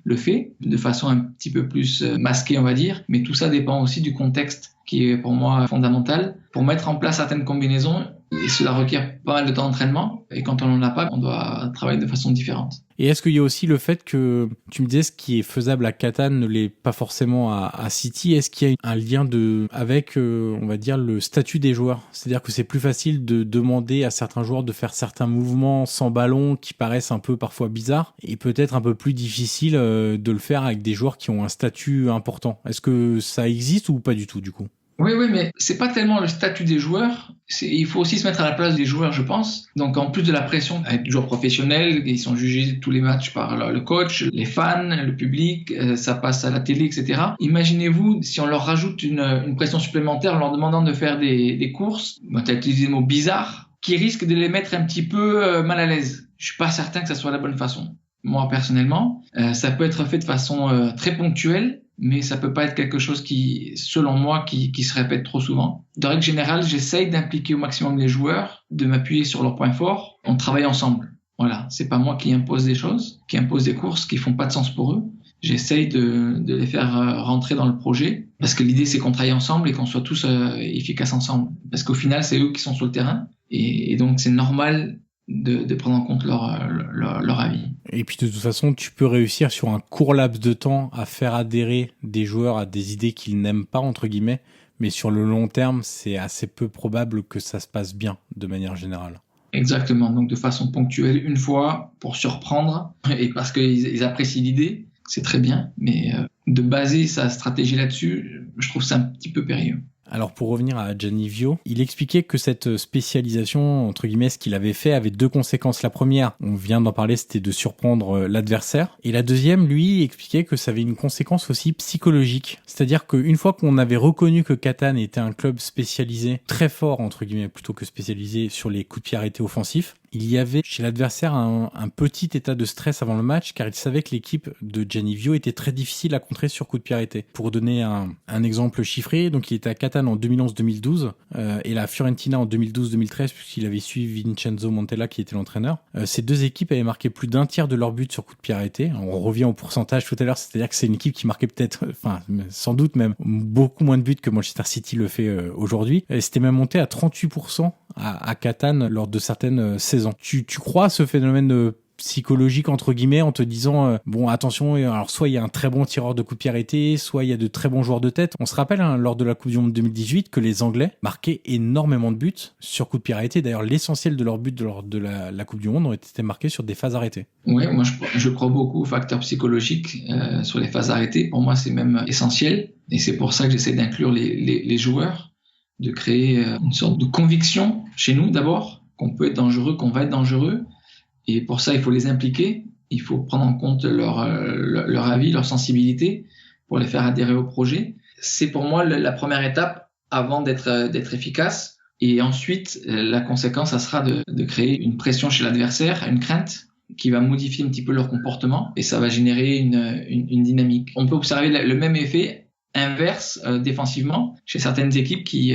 le fait, de façon un petit peu plus masquée, on va dire. Mais tout ça dépend aussi du contexte qui est pour moi fondamental. Pour mettre en place certaines combinaisons, et cela requiert pas mal de temps d'entraînement. Et quand on n'en a pas, on doit travailler de façon différente. Et est-ce qu'il y a aussi le fait que, tu me disais, ce qui est faisable à Catane ne l'est pas forcément à City. Est-ce qu'il y a un lien avec, on va dire, le statut des joueurs ? C'est-à-dire que c'est plus facile de demander à certains joueurs de faire certains mouvements sans ballon qui paraissent un peu parfois bizarres et peut-être un peu plus difficile de le faire avec des joueurs qui ont un statut important. Est-ce que ça existe ou pas du tout, du coup ? Oui, mais c'est pas tellement le statut des joueurs. Il faut aussi se mettre à la place des joueurs, je pense. Donc, en plus de la pression avec des joueurs professionnels, ils sont jugés tous les matchs par le coach, les fans, le public, ça passe à la télé, etc. Imaginez-vous si on leur rajoute une pression supplémentaire en leur demandant de faire des courses, tu as utilisé le mot bizarre, qui risque de les mettre un petit peu mal à l'aise. Je suis pas certain que ça soit la bonne façon. Moi, personnellement, ça peut être fait de façon très ponctuelle, mais ça peut pas être quelque chose qui, selon moi, qui se répète trop souvent. De règle générale, j'essaye d'impliquer au maximum les joueurs, de m'appuyer sur leurs points forts. On travaille ensemble. Voilà. C'est pas moi qui impose des choses, qui impose des courses qui font pas de sens pour eux. J'essaye de les faire rentrer dans le projet, parce que l'idée, c'est qu'on travaille ensemble et qu'on soit tous efficaces ensemble. Parce qu'au final, c'est eux qui sont sur le terrain. Et donc, c'est normal de prendre en compte leur avis. Et puis de toute façon, tu peux réussir sur un court laps de temps à faire adhérer des joueurs à des idées qu'ils n'aiment pas, entre guillemets, mais sur le long terme, c'est assez peu probable que ça se passe bien, de manière générale. Exactement, donc de façon ponctuelle, une fois, pour surprendre, et parce qu'ils apprécient l'idée, c'est très bien, mais de baser sa stratégie là-dessus, je trouve ça un petit peu périlleux. Alors pour revenir à Gianni Vio, il expliquait que cette spécialisation, entre guillemets, ce qu'il avait fait avait deux conséquences. La première, on vient d'en parler, c'était de surprendre l'adversaire. Et la deuxième, lui, expliquait que ça avait une conséquence aussi psychologique. C'est-à-dire qu'une fois qu'on avait reconnu que Catane était un club spécialisé, très fort, entre guillemets, plutôt que spécialisé sur les coups de pied arrêtés offensifs, il y avait chez l'adversaire un petit état de stress avant le match, car il savait que l'équipe de Gianni Vio était très difficile à contrer sur coup de pied arrêté. Pour donner un exemple chiffré, donc il était à Catane en 2011-2012 et la Fiorentina en 2012-2013, puisqu'il avait suivi Vincenzo Montella qui était l'entraîneur. Ces deux équipes avaient marqué plus d'un tiers de leurs buts sur coup de pied arrêté. On revient au pourcentage tout à l'heure, c'est-à-dire que c'est une équipe qui marquait peut-être, sans doute même, beaucoup moins de buts que Manchester City le fait aujourd'hui. Et c'était même monté à 38% à Catane lors de certaines saisons. Tu crois à ce phénomène psychologique entre guillemets en te disant bon attention, alors soit il y a un très bon tireur de coup de pied arrêté, soit il y a de très bons joueurs de tête. On se rappelle lors de la Coupe du Monde 2018 que les Anglais marquaient énormément de buts sur coup de pied arrêté. D'ailleurs l'essentiel de leurs buts lors de la Coupe du Monde ont été marqués sur des phases arrêtées. Oui, moi je crois beaucoup aux facteurs psychologiques sur les phases arrêtées. Pour moi c'est même essentiel et c'est pour ça que j'essaie d'inclure les joueurs, de créer une sorte de conviction chez nous d'abord qu'on peut être dangereux, qu'on va être dangereux. Et pour ça, il faut les impliquer, il faut prendre en compte leur avis, leur sensibilité pour les faire adhérer au projet. C'est pour moi la première étape avant d'être efficace. Et ensuite, la conséquence, ça sera de créer une pression chez l'adversaire, une crainte. qui va modifier un petit peu leur comportement et ça va générer une dynamique. On peut observer le même effet inverse défensivement chez certaines équipes qui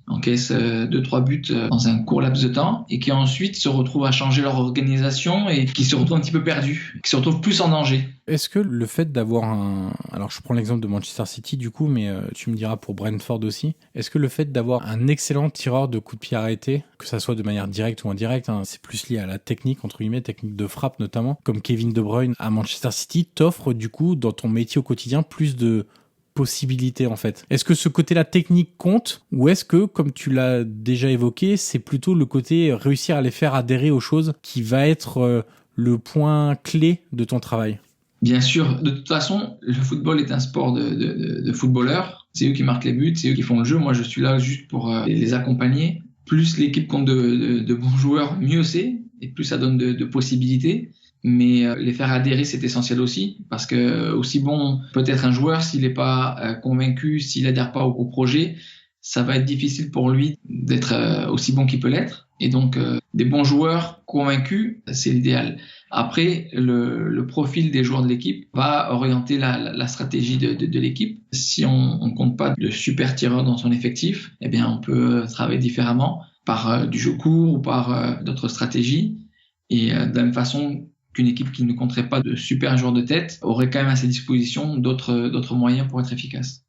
encaissent 2-3 buts dans un court laps de temps et qui ensuite se retrouvent à changer leur organisation et qui se retrouvent un petit peu perdus, qui se retrouvent plus en danger. Est-ce que le fait d'avoir alors je prends l'exemple de Manchester City du coup, mais tu me diras pour Brentford aussi, est-ce que le fait d'avoir un excellent tireur de coups de pied arrêtés, que ça soit de manière directe ou indirecte, c'est plus lié à la technique, entre guillemets, technique de frappe notamment, comme Kevin De Bruyne à Manchester City, t'offre du coup dans ton métier au quotidien plus de possibilités en fait. Est-ce que ce côté-là technique compte ou est-ce que, comme tu l'as déjà évoqué, c'est plutôt le côté réussir à les faire adhérer aux choses qui va être le point clé de ton travail? Bien sûr, de toute façon, le football est un sport de footballeurs. C'est eux qui marquent les buts, c'est eux qui font le jeu. Moi, je suis là juste pour les accompagner. Plus l'équipe compte de bons joueurs, mieux c'est, et plus ça donne de possibilités. Mais les faire adhérer, c'est essentiel aussi, parce que aussi bon peut être un joueur, s'il n'est pas convaincu, s'il adhère pas au projet, ça va être difficile pour lui d'être aussi bon qu'il peut l'être. Et donc, des bons joueurs convaincus, c'est l'idéal. Après, le profil des joueurs de l'équipe va orienter la stratégie de l'équipe. Si on compte pas de super tireurs dans son effectif, eh bien, on peut travailler différemment par du jeu court ou par d'autres stratégies. Et de la même façon qu'une équipe qui ne compterait pas de super joueurs de tête aurait quand même à sa disposition d'autres moyens pour être efficace.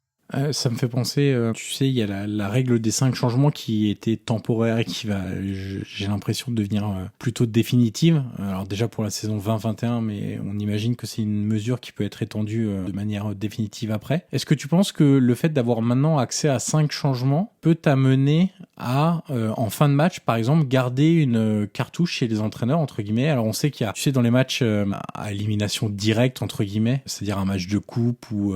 Ça me fait penser, tu sais, il y a la règle des 5 changements qui était temporaire et qui va, j'ai l'impression, de devenir plutôt définitive. Alors déjà pour la saison 20-21, mais on imagine que c'est une mesure qui peut être étendue de manière définitive après. Est-ce que tu penses que le fait d'avoir maintenant accès à 5 changements peut t'amener à, en fin de match, par exemple, garder une cartouche chez les entraîneurs, entre guillemets? Alors on sait qu'il y a, tu sais, dans les matchs à élimination directe, entre guillemets, c'est-à-dire un match de coupe ou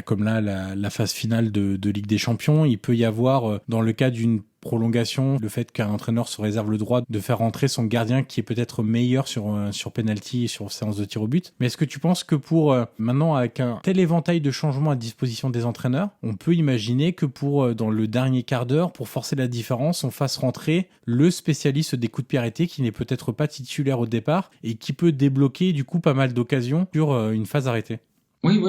comme là, la phase finale de Ligue des Champions, il peut y avoir, dans le cas d'une prolongation, le fait qu'un entraîneur se réserve le droit de faire rentrer son gardien qui est peut-être meilleur sur penalty et sur séance de tir au but. Mais est-ce que tu penses que pour maintenant, avec un tel éventail de changements à disposition des entraîneurs, on peut imaginer que dans le dernier quart d'heure, pour forcer la différence, on fasse rentrer le spécialiste des coups de pied arrêtés qui n'est peut-être pas titulaire au départ et qui peut débloquer du coup pas mal d'occasions sur une phase arrêtée? Oui,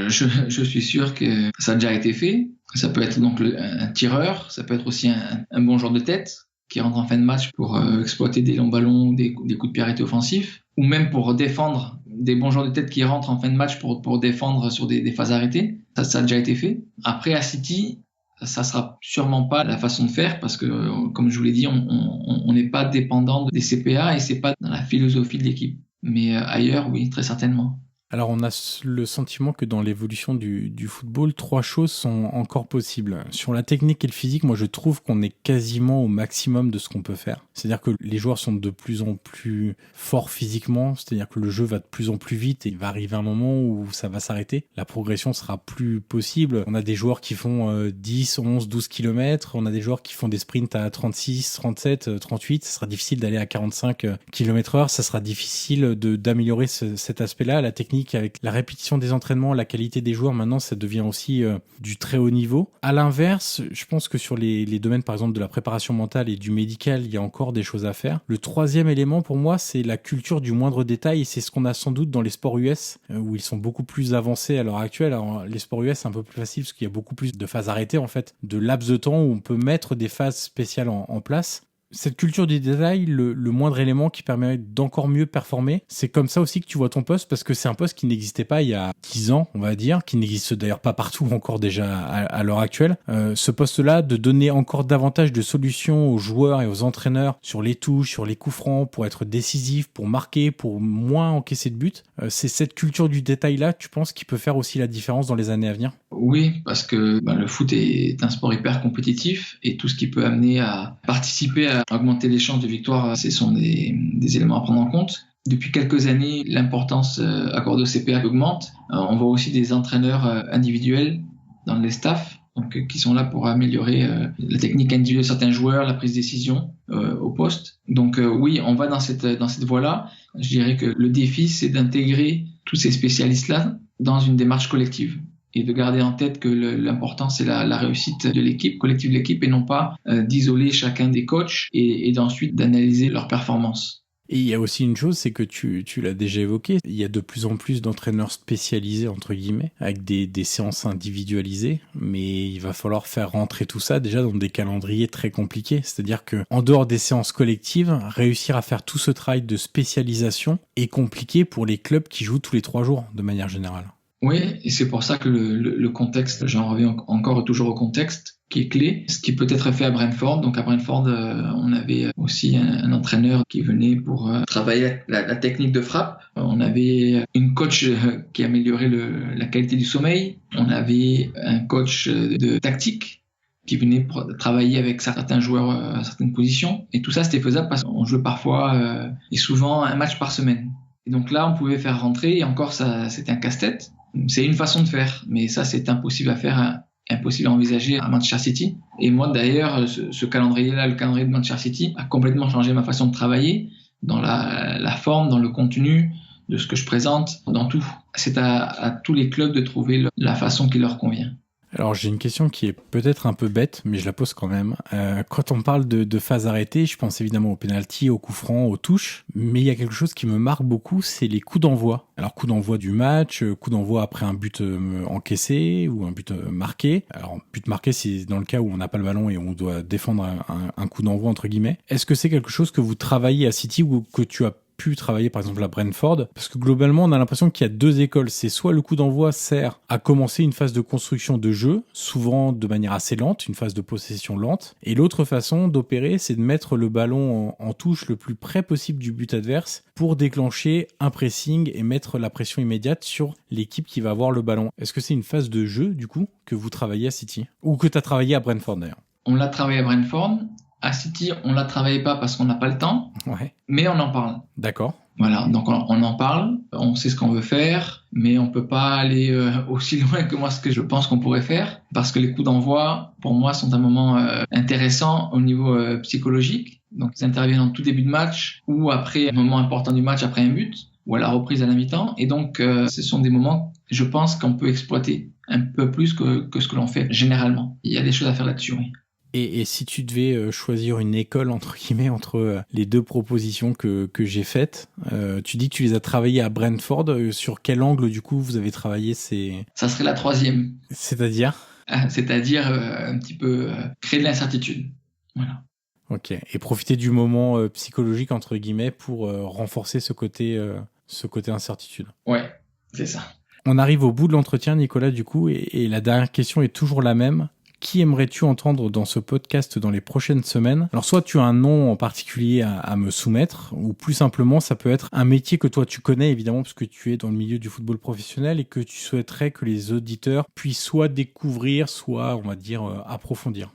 je suis sûr que ça a déjà été fait. Ça peut être donc un tireur, ça peut être aussi un bon joueur de tête qui rentre en fin de match pour exploiter des longs ballons, des coups de pied arrêtés offensifs, ou même pour défendre, des bons joueurs de tête qui rentrent en fin de match pour défendre sur des phases arrêtées. Ça a déjà été fait. Après, à City, ça sera sûrement pas la façon de faire parce que, comme je vous l'ai dit, on n'est pas dépendant des CPA et c'est pas dans la philosophie de l'équipe. Mais ailleurs, oui, très certainement. Alors on a le sentiment que dans l'évolution du football, 3 choses sont encore possibles. Sur la technique et le physique, moi je trouve qu'on est quasiment au maximum de ce qu'on peut faire. C'est-à-dire que les joueurs sont de plus en plus forts physiquement, c'est-à-dire que le jeu va de plus en plus vite et il va arriver un moment où ça va s'arrêter. La progression sera plus possible. On a des joueurs qui font 10, 11, 12 km, on a des joueurs qui font des sprints à 36, 37, 38, ça sera difficile d'aller à 45 km/h, ça sera difficile d'améliorer cet aspect-là, la technique. Avec la répétition des entraînements, la qualité des joueurs, maintenant ça devient aussi du très haut niveau. À l'inverse, je pense que sur les domaines par exemple de la préparation mentale et du médical, il y a encore des choses à faire. Le troisième élément pour moi, c'est la culture du moindre détail et c'est ce qu'on a sans doute dans les sports US où ils sont beaucoup plus avancés à l'heure actuelle. Alors les sports US c'est un peu plus facile parce qu'il y a beaucoup plus de phases arrêtées en fait, de laps de temps où on peut mettre des phases spéciales en place. Cette culture du détail, le moindre élément qui permet d'encore mieux performer, c'est comme ça aussi que tu vois ton poste, parce que c'est un poste qui n'existait pas il y a 10 ans, on va dire, qui n'existe d'ailleurs pas partout encore déjà à l'heure actuelle. Ce poste-là, de donner encore davantage de solutions aux joueurs et aux entraîneurs sur les touches, sur les coups francs, pour être décisif, pour marquer, pour moins encaisser de buts, c'est cette culture du détail-là, tu penses, qui peut faire aussi la différence dans les années à venir? Oui, parce que le foot est un sport hyper compétitif et tout ce qui peut amener à participer à augmenter les chances de victoire, ce sont des éléments à prendre en compte. Depuis quelques années, l'importance accordée au CPA augmente. On voit aussi des entraîneurs individuels dans les staffs donc, qui sont là pour améliorer la technique individuelle de certains joueurs, la prise de décision au poste. Donc oui, on va dans cette voie-là. Je dirais que le défi, c'est d'intégrer tous ces spécialistes-là dans une démarche collective et de garder en tête que l'important, c'est la réussite de l'équipe, collective de l'équipe, et non pas d'isoler chacun des coachs et d'ensuite d'analyser leur performance. Et il y a aussi une chose, c'est que tu l'as déjà évoqué, il y a de plus en plus d'entraîneurs spécialisés, entre guillemets, avec des séances individualisées, mais il va falloir faire rentrer tout ça déjà dans des calendriers très compliqués. C'est-à-dire que en dehors des séances collectives, réussir à faire tout ce travail de spécialisation est compliqué pour les clubs qui jouent tous les 3 jours, de manière générale. Oui, et c'est pour ça que le contexte, j'en reviens encore toujours au contexte, qui est clé, ce qui peut être fait à Brentford. Donc à Brentford, on avait aussi un entraîneur qui venait pour travailler la technique de frappe. On avait une coach qui améliorait la qualité du sommeil. On avait un coach de tactique qui venait pour travailler avec certains joueurs à certaines positions. Et tout ça, c'était faisable parce qu'on jouait parfois et souvent un match par semaine. Et donc là, on pouvait faire rentrer, et encore ça, c'était un casse-tête. C'est une façon de faire, mais ça, c'est impossible à faire, impossible à envisager à Manchester City. Et moi, d'ailleurs, ce calendrier-là, le calendrier de Manchester City, a complètement changé ma façon de travailler, dans la forme, dans le contenu de ce que je présente, dans tout. C'est à tous les clubs de trouver la façon qui leur convient. Alors j'ai une question qui est peut-être un peu bête, mais je la pose quand même. Quand on parle de phase arrêtée, je pense évidemment aux pénaltys, aux coups francs, aux touches, mais il y a quelque chose qui me marque beaucoup, c'est les coups d'envoi. Alors coup d'envoi du match, coup d'envoi après un but encaissé ou un but marqué. Alors but marqué, c'est dans le cas où on n'a pas le ballon et on doit défendre un coup d'envoi entre guillemets. Est-ce que c'est quelque chose que vous travaillez à City ou que tu as pu travailler par exemple à Brentford, parce que globalement on a l'impression qu'il y a 2 écoles. C'est soit le coup d'envoi sert à commencer une phase de construction de jeu, souvent de manière assez lente, une phase de possession lente, et l'autre façon d'opérer, c'est de mettre le ballon en touche le plus près possible du but adverse pour déclencher un pressing et mettre la pression immédiate sur l'équipe qui va avoir le ballon. Est-ce que c'est une phase de jeu du coup que vous travaillez à City, ou que tu as travaillé à Brentford d'ailleurs? On l'a travaillé à Brentford. À City, on la travaille pas parce qu'on n'a pas le temps, mais on en parle. D'accord. Voilà, donc on en parle, on sait ce qu'on veut faire, mais on peut pas aller aussi loin que moi ce que je pense qu'on pourrait faire, parce que les coups d'envoi, pour moi, sont un moment intéressant au niveau psychologique. Donc ils interviennent en tout début de match, ou après un moment important du match, après un but, ou à la reprise à la mi-temps. Et donc ce sont des moments, je pense, qu'on peut exploiter un peu plus que ce que l'on fait généralement. Il y a des choses à faire là-dessus, oui. Et si tu devais choisir une école, entre guillemets, entre les 2 propositions que j'ai faites, tu dis que tu les as travaillées à Brentford. Sur quel angle, du coup, vous avez travaillé ces... Ça serait la 3e. C'est-à-dire un petit peu créer de l'incertitude. Voilà. Ok. Et profiter du moment psychologique, entre guillemets, pour renforcer ce côté incertitude. Ouais, c'est ça. On arrive au bout de l'entretien, Nicolas, du coup, et la dernière question est toujours la même. Qui aimerais-tu entendre dans ce podcast dans les prochaines semaines? Alors soit tu as un nom en particulier à me soumettre, ou plus simplement ça peut être un métier que toi tu connais évidemment parce que tu es dans le milieu du football professionnel et que tu souhaiterais que les auditeurs puissent soit découvrir, soit on va dire approfondir.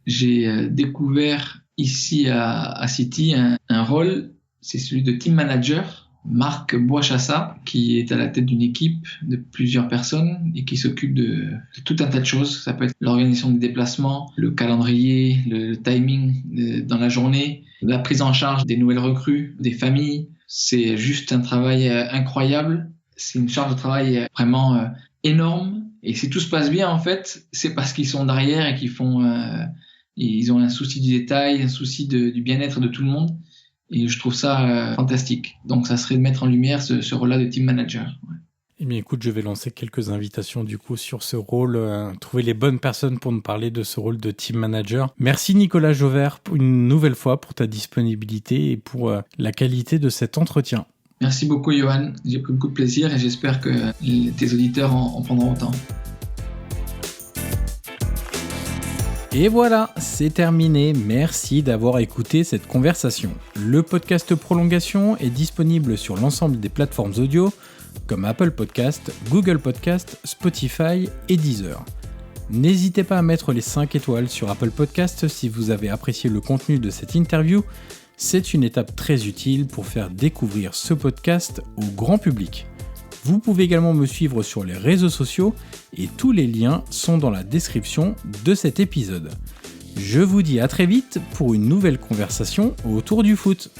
J'ai découvert ici à City un rôle, c'est celui de team manager. Marc Boischassa, qui est à la tête d'une équipe de plusieurs personnes et qui s'occupe de tout un tas de choses. Ça peut être l'organisation des déplacements, le calendrier, le timing dans la journée, la prise en charge des nouvelles recrues, des familles. C'est juste un travail incroyable. C'est une charge de travail vraiment énorme. Et si tout se passe bien, en fait, c'est parce qu'ils sont derrière et qu'ils ils ont un souci du détail, un souci du bien-être de tout le monde. Et je trouve ça fantastique. Donc, ça serait de mettre en lumière ce rôle-là de team manager. Ouais. Eh bien, écoute, je vais lancer quelques invitations du coup sur ce rôle, trouver les bonnes personnes pour nous parler de ce rôle de team manager. Merci Nicolas Jauvert une nouvelle fois pour ta disponibilité et pour la qualité de cet entretien. Merci beaucoup, Johan. J'ai pris beaucoup de plaisir et j'espère que tes auditeurs en prendront autant. Et voilà, c'est terminé. Merci d'avoir écouté cette conversation. Le podcast Prolongation est disponible sur l'ensemble des plateformes audio comme Apple Podcast, Google Podcast, Spotify et Deezer. N'hésitez pas à mettre les 5 étoiles sur Apple Podcast si vous avez apprécié le contenu de cette interview. C'est une étape très utile pour faire découvrir ce podcast au grand public. Vous pouvez également me suivre sur les réseaux sociaux et tous les liens sont dans la description de cet épisode. Je vous dis à très vite pour une nouvelle conversation autour du foot.